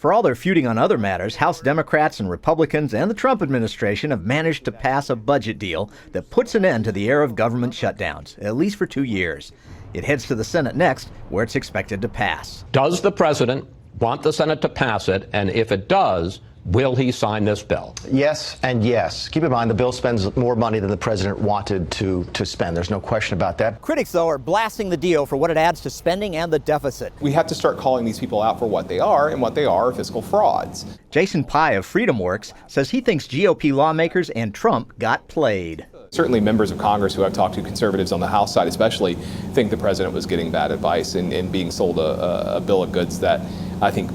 For all their feuding on other matters, House Democrats and Republicans and the Trump administration have managed to pass a budget deal that puts an end to the era of government shutdowns, at least for 2 years. It heads to the Senate next, where it's expected to pass. Does the president want the Senate to pass it? And if it does, will he sign this bill? Yes and yes. Keep in mind, the bill spends more money than the president wanted to spend. There's no question about that. Critics, though, are blasting the deal for what it adds to spending and the deficit. We have to start calling these people out for what they are, and what they are fiscal frauds. Jason Pai of FreedomWorks says he thinks GOP lawmakers and Trump got played. Certainly members of Congress who I've talked to, conservatives on the House side especially, think the president was getting bad advice and being sold a bill of goods that I think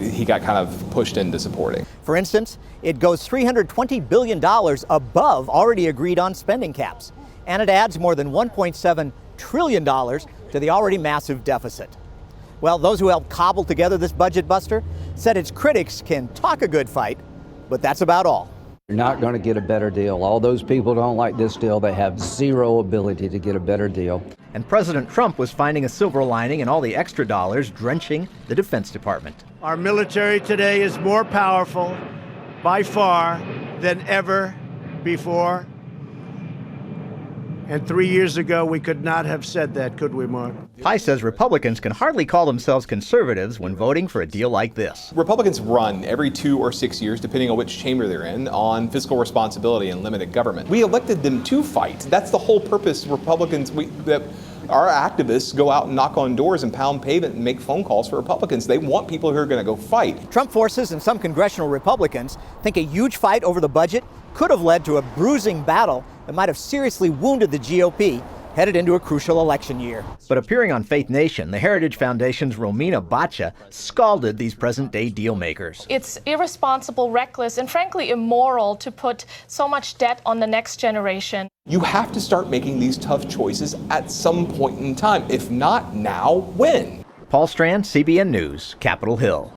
he got kind of pushed into supporting. For instance, it goes $320 billion above already agreed on spending caps, and it adds more than $1.7 trillion to the already massive deficit. Well, those who helped cobble together this budget buster said its critics can talk a good fight, but that's about all. You're not going to get a better deal. All those people don't like this deal. They have zero ability to get a better deal. And President Trump was finding a silver lining in all the extra dollars drenching the Defense Department. Our military today is more powerful by far than ever before. And 3 years ago, we could not have said that, could we, Mark? Pai says Republicans can hardly call themselves conservatives when voting for a deal like this. Republicans run every 2 or 6 years, depending on which chamber they're in, on fiscal responsibility and limited government. We elected them to fight. That's the whole purpose. Republicans, that our activists go out and knock on doors and pound pavement and make phone calls for Republicans. They want people who are going to go fight. Trump forces and some congressional Republicans think a huge fight over the budget could have led to a bruising battle that might have seriously wounded the GOP headed into a crucial election year. But appearing on Faith Nation, the Heritage Foundation's Romina Bacha scalded these present-day deal makers. It's irresponsible, reckless, and frankly immoral to put so much debt on the next generation. You have to start making these tough choices at some point in time. If not now, when? Paul Strand, CBN News, Capitol Hill.